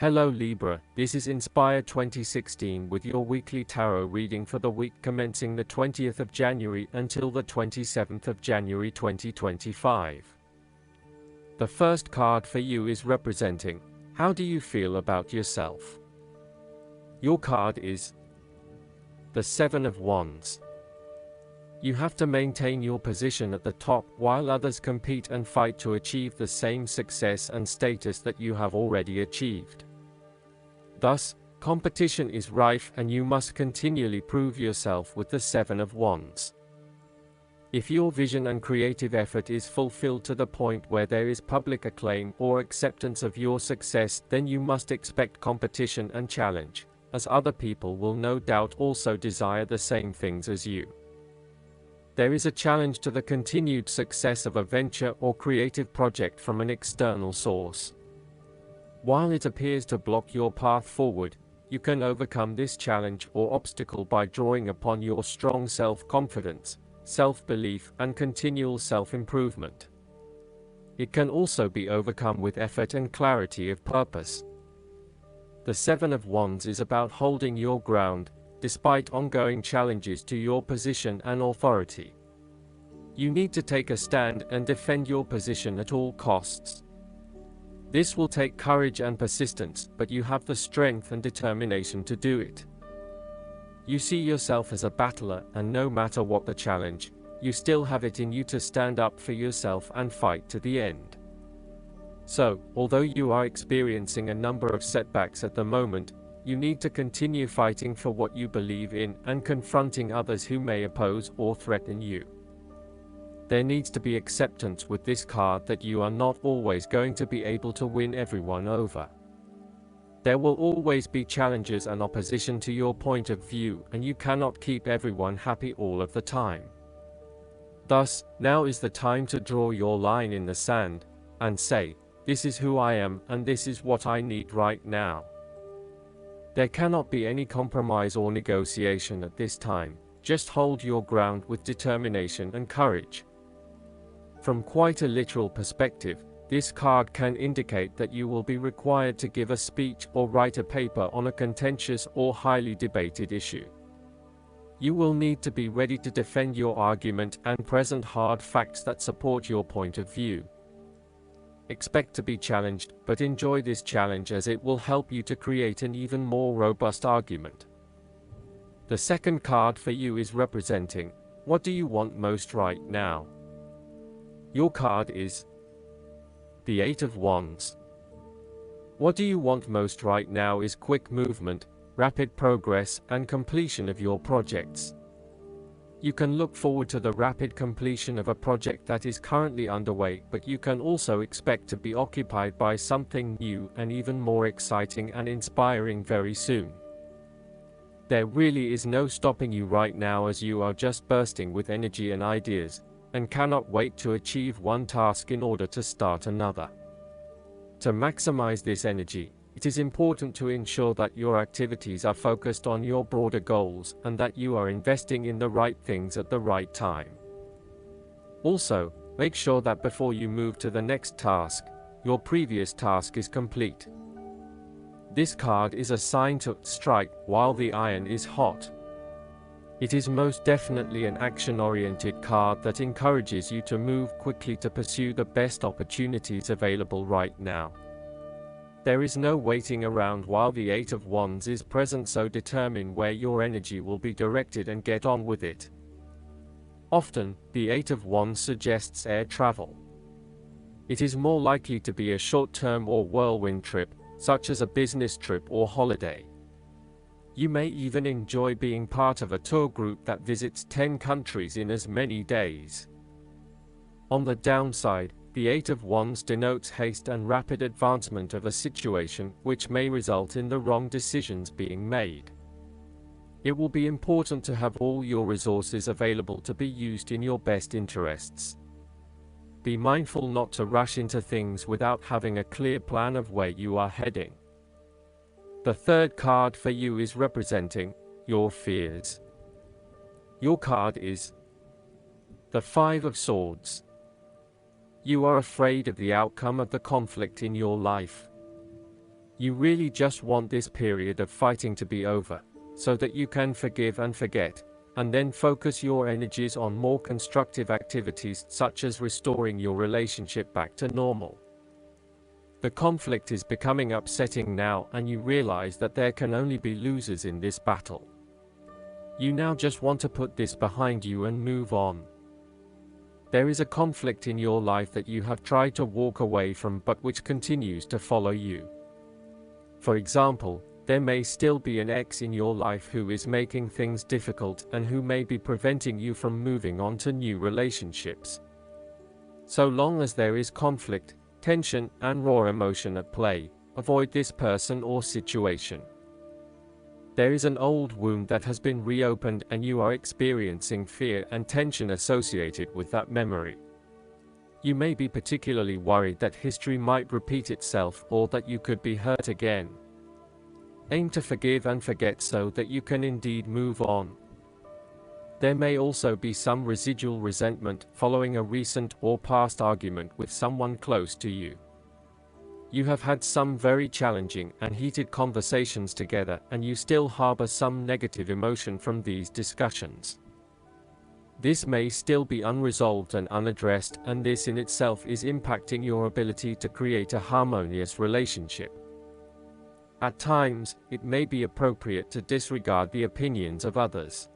Hello Libra, this is Inspire 2016 with your weekly tarot reading for the week commencing the 20th of January until the 27th of January 2025. The first card for you is representing, how do you feel about yourself? Your card is the Seven of Wands. You have to maintain your position at the top while others compete and fight to achieve the same success and status that you have already achieved. Thus, competition is rife and you must continually prove yourself with the Seven of Wands. If your vision and creative effort is fulfilled to the point where there is public acclaim or acceptance of your success, then you must expect competition and challenge, as other people will no doubt also desire the same things as you. There is a challenge to the continued success of a venture or creative project from an external source. While it appears to block your path forward, you can overcome this challenge or obstacle by drawing upon your strong self-confidence, self-belief, and continual self-improvement. It can also be overcome with effort and clarity of purpose. The Seven of Wands is about holding your ground, despite ongoing challenges to your position and authority. You need to take a stand and defend your position at all costs. This will take courage and persistence, but you have the strength and determination to do it. You see yourself as a battler, and no matter what the challenge, you still have it in you to stand up for yourself and fight to the end. So, although you are experiencing a number of setbacks at the moment, you need to continue fighting for what you believe in and confronting others who may oppose or threaten you. There needs to be acceptance with this card that you are not always going to be able to win everyone over. There will always be challenges and opposition to your point of view, and you cannot keep everyone happy all of the time. Thus, now is the time to draw your line in the sand and say, this is who I am and this is what I need right now. There cannot be any compromise or negotiation at this time. Just hold your ground with determination and courage. From quite a literal perspective, this card can indicate that you will be required to give a speech or write a paper on a contentious or highly debated issue. You will need to be ready to defend your argument and present hard facts that support your point of view. Expect to be challenged, but enjoy this challenge as it will help you to create an even more robust argument. The second card for you is representing, what do you want most right now? Your card is the Eight of Wands. What do you want most right now is quick movement, rapid progress, and completion of your projects. You can look forward to the rapid completion of a project that is currently underway, but you can also expect to be occupied by something new and even more exciting and inspiring very soon. There really is no stopping you right now, as you are just bursting with energy and ideas, and cannot wait to achieve one task in order to start another. To maximize this energy, it is important to ensure that your activities are focused on your broader goals and that you are investing in the right things at the right time. Also, make sure that before you move to the next task, your previous task is complete. This card is a sign to strike while the iron is hot. It is most definitely an action-oriented card that encourages you to move quickly to pursue the best opportunities available right now. There is no waiting around while the Eight of Wands is present, so determine where your energy will be directed and get on with it. Often, the Eight of Wands suggests air travel. It is more likely to be a short-term or whirlwind trip, such as a business trip or holiday. You may even enjoy being part of a tour group that visits 10 countries in as many days. On the downside, the Eight of Wands denotes haste and rapid advancement of a situation, which may result in the wrong decisions being made. It will be important to have all your resources available to be used in your best interests. Be mindful not to rush into things without having a clear plan of where you are heading. The third card for you is representing your fears. Your card is the Five of Swords. You are afraid of the outcome of the conflict in your life. You really just want this period of fighting to be over, so that you can forgive and forget, and then focus your energies on more constructive activities such as restoring your relationship back to normal. The conflict is becoming upsetting now, and you realize that there can only be losers in this battle. You now just want to put this behind you and move on. There is a conflict in your life that you have tried to walk away from but which continues to follow you. For example, there may still be an ex in your life who is making things difficult and who may be preventing you from moving on to new relationships. So long as there is conflict, tension, and raw emotion at play, avoid this person or situation. There is an old wound that has been reopened and you are experiencing fear and tension associated with that memory. You may be particularly worried that history might repeat itself or that you could be hurt again. Aim to forgive and forget so that you can indeed move on. There may also be some residual resentment following a recent or past argument with someone close to you. You have had some very challenging and heated conversations together, and you still harbor some negative emotion from these discussions. This may still be unresolved and unaddressed, and this in itself is impacting your ability to create a harmonious relationship. At times, it may be appropriate to disregard the opinions of others.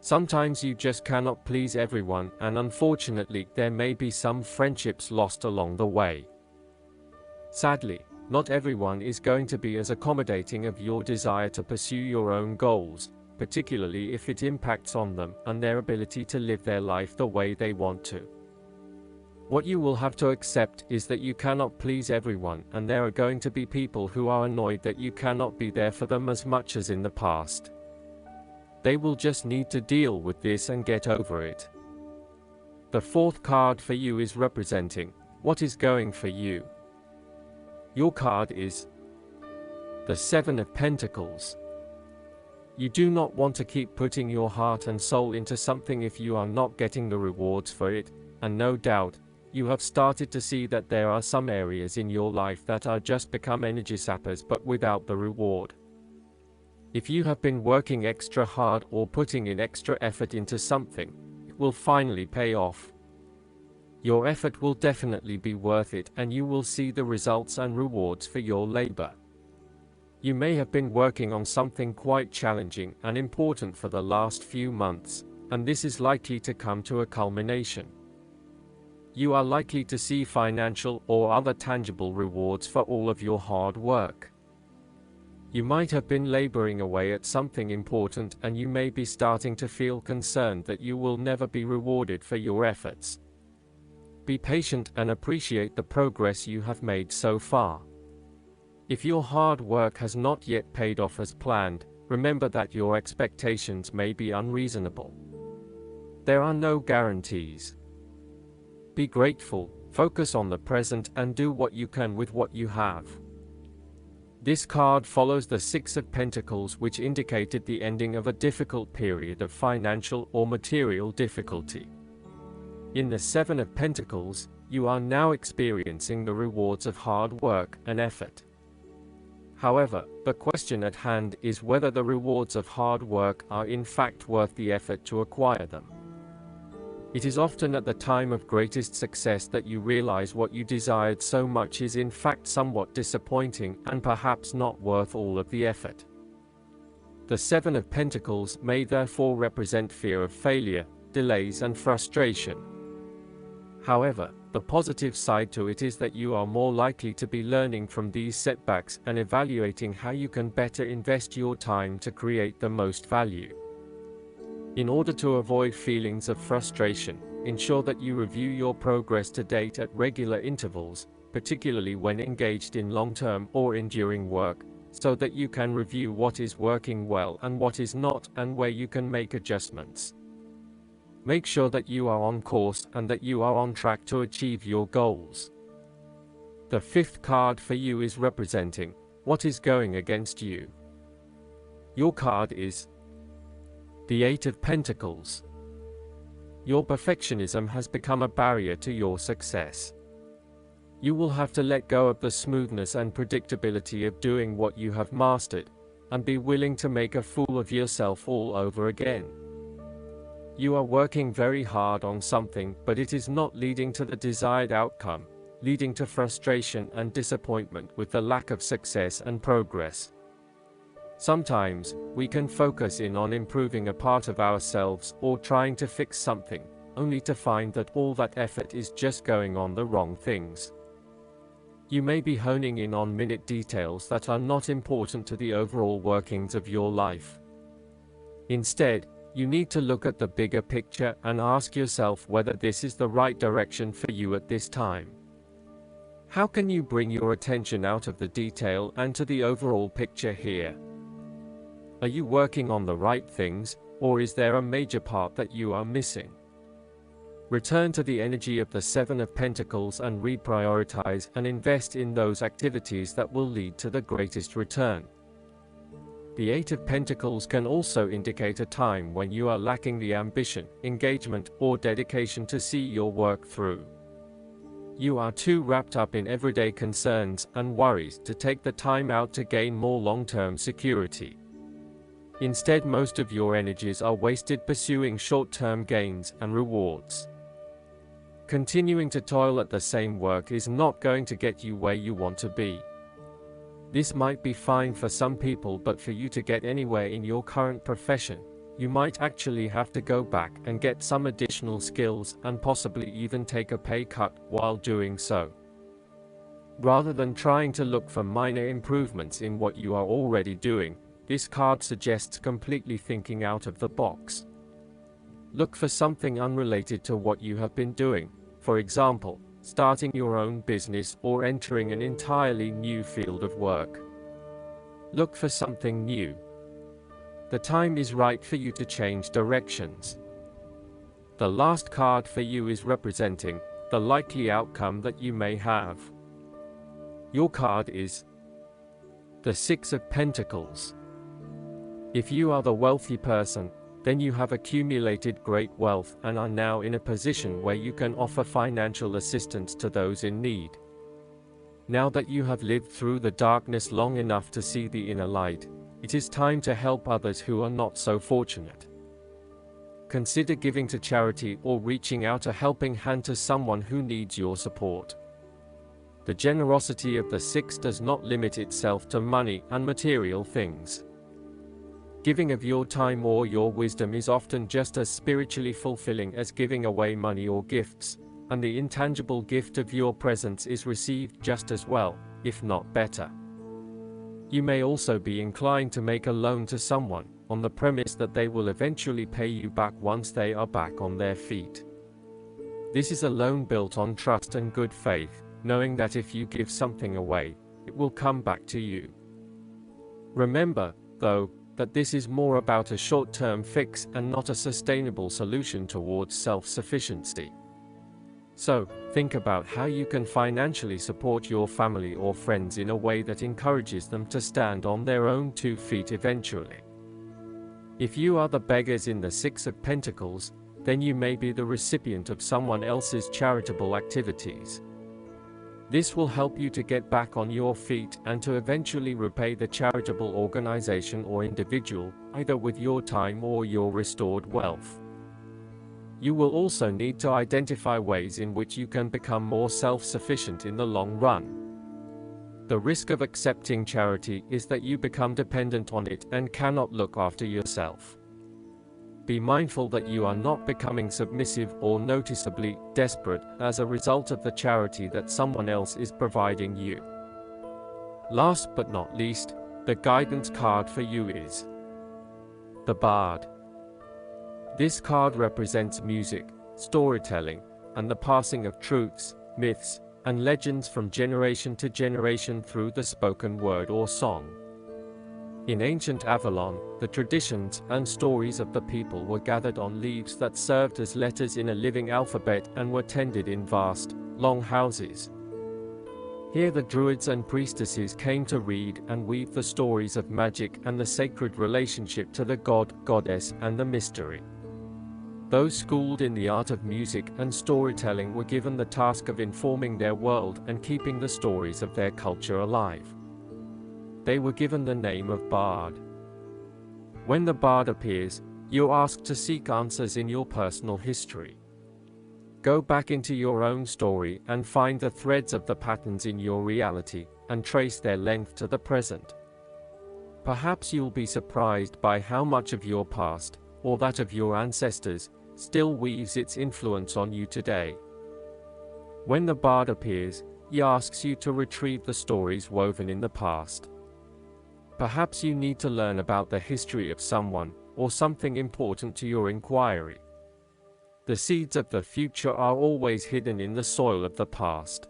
Sometimes you just cannot please everyone, and unfortunately, there may be some friendships lost along the way. Sadly, not everyone is going to be as accommodating of your desire to pursue your own goals, particularly if it impacts on them and their ability to live their life the way they want to. What you will have to accept is that you cannot please everyone, and there are going to be people who are annoyed that you cannot be there for them as much as in the past. They will just need to deal with this and get over it. The fourth card for you is representing what is going for you. Your card is the Seven of Pentacles. You do not want to keep putting your heart and soul into something if you are not getting the rewards for it, and no doubt, you have started to see that there are some areas in your life that are just become energy sappers but without the reward. If you have been working extra hard or putting in extra effort into something, it will finally pay off. Your effort will definitely be worth it, and you will see the results and rewards for your labor. You may have been working on something quite challenging and important for the last few months, and this is likely to come to a culmination. You are likely to see financial or other tangible rewards for all of your hard work. You might have been laboring away at something important, and you may be starting to feel concerned that you will never be rewarded for your efforts. Be patient and appreciate the progress you have made so far. If your hard work has not yet paid off as planned, remember that your expectations may be unreasonable. There are no guarantees. Be grateful, focus on the present, and do what you can with what you have. This card follows the Six of Pentacles, which indicated the ending of a difficult period of financial or material difficulty. In the Seven of Pentacles, you are now experiencing the rewards of hard work and effort. However, the question at hand is whether the rewards of hard work are in fact worth the effort to acquire them. It is often at the time of greatest success that you realize what you desired so much is in fact somewhat disappointing and perhaps not worth all of the effort. The Seven of Pentacles may therefore represent fear of failure, delays, and frustration. However, the positive side to it is that you are more likely to be learning from these setbacks and evaluating how you can better invest your time to create the most value. In order to avoid feelings of frustration, ensure that you review your progress to date at regular intervals, particularly when engaged in long-term or enduring work, so that you can review what is working well and what is not, and where you can make adjustments. Make sure that you are on course and that you are on track to achieve your goals. The fifth card for you is representing what is going against you. Your card is the Eight of Pentacles. Your perfectionism has become a barrier to your success. You will have to let go of the smoothness and predictability of doing what you have mastered, and be willing to make a fool of yourself all over again. You are working very hard on something, but it is not leading to the desired outcome, leading to frustration and disappointment with the lack of success and progress. Sometimes, we can focus in on improving a part of ourselves or trying to fix something, only to find that all that effort is just going on the wrong things. You may be honing in on minute details that are not important to the overall workings of your life. Instead, you need to look at the bigger picture and ask yourself whether this is the right direction for you at this time. How can you bring your attention out of the detail and to the overall picture here? Are you working on the right things, or is there a major part that you are missing? Return to the energy of the Seven of Pentacles and reprioritize and invest in those activities that will lead to the greatest return. The Eight of Pentacles can also indicate a time when you are lacking the ambition, engagement, or dedication to see your work through. You are too wrapped up in everyday concerns and worries to take the time out to gain more long-term security. Instead, most of your energies are wasted pursuing short-term gains and rewards. Continuing to toil at the same work is not going to get you where you want to be. This might be fine for some people, but for you to get anywhere in your current profession, you might actually have to go back and get some additional skills and possibly even take a pay cut while doing so. Rather than trying to look for minor improvements in what you are already doing, this card suggests completely thinking out of the box. Look for something unrelated to what you have been doing, for example, starting your own business or entering an entirely new field of work. Look for something new. The time is right for you to change directions. The last card for you is representing the likely outcome that you may have. Your card is the Six of Pentacles. If you are the wealthy person, then you have accumulated great wealth and are now in a position where you can offer financial assistance to those in need. Now that you have lived through the darkness long enough to see the inner light, it is time to help others who are not so fortunate. Consider giving to charity or reaching out a helping hand to someone who needs your support. The generosity of the Six does not limit itself to money and material things. Giving of your time or your wisdom is often just as spiritually fulfilling as giving away money or gifts, and the intangible gift of your presence is received just as well, if not better. You may also be inclined to make a loan to someone, on the premise that they will eventually pay you back once they are back on their feet. This is a loan built on trust and good faith, knowing that if you give something away, it will come back to you. Remember, though, that this is more about a short-term fix and not a sustainable solution towards self-sufficiency. So, think about how you can financially support your family or friends in a way that encourages them to stand on their own 2 feet eventually. If you are the beggars in the Six of Pentacles, then you may be the recipient of someone else's charitable activities. This will help you to get back on your feet and to eventually repay the charitable organization or individual, either with your time or your restored wealth. You will also need to identify ways in which you can become more self-sufficient in the long run. The risk of accepting charity is that you become dependent on it and cannot look after yourself. Be mindful that you are not becoming submissive or noticeably desperate as a result of the charity that someone else is providing you. Last but not least, the guidance card for you is the Bard. This card represents music, storytelling, and the passing of truths, myths, and legends from generation to generation through the spoken word or song. In ancient Avalon, the traditions and stories of the people were gathered on leaves that served as letters in a living alphabet and were tended in vast, long houses. Here the druids and priestesses came to read and weave the stories of magic and the sacred relationship to the god, goddess, and the mystery. Those schooled in the art of music and storytelling were given the task of informing their world and keeping the stories of their culture alive. They were given the name of bard. When the bard appears, you're asked to seek answers in your personal history. Go back into your own story and find the threads of the patterns in your reality, and trace their length to the present. Perhaps you'll be surprised by how much of your past, or that of your ancestors, still weaves its influence on you today. When the bard appears, he asks you to retrieve the stories woven in the past. Perhaps you need to learn about the history of someone, or something important to your inquiry. The seeds of the future are always hidden in the soil of the past.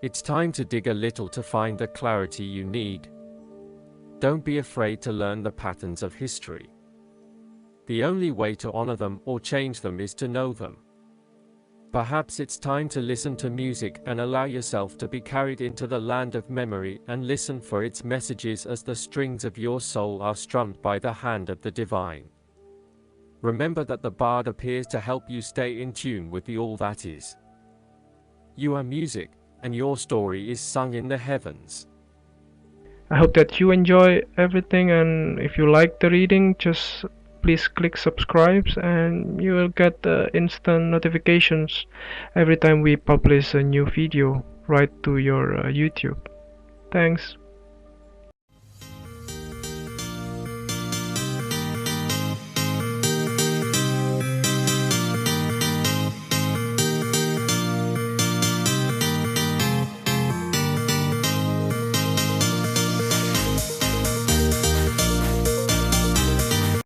It's time to dig a little to find the clarity you need. Don't be afraid to learn the patterns of history. The only way to honor them or change them is to know them. Perhaps it's time to listen to music and allow yourself to be carried into the land of memory and listen for its messages as the strings of your soul are strummed by the hand of the divine. Remember that the bard appears to help you stay in tune with the all that is. You are music, and your story is sung in the heavens. I hope that you enjoy everything, and if you like the reading, just please click subscribe and you will get instant notifications every time we publish a new video right to your YouTube. Thanks.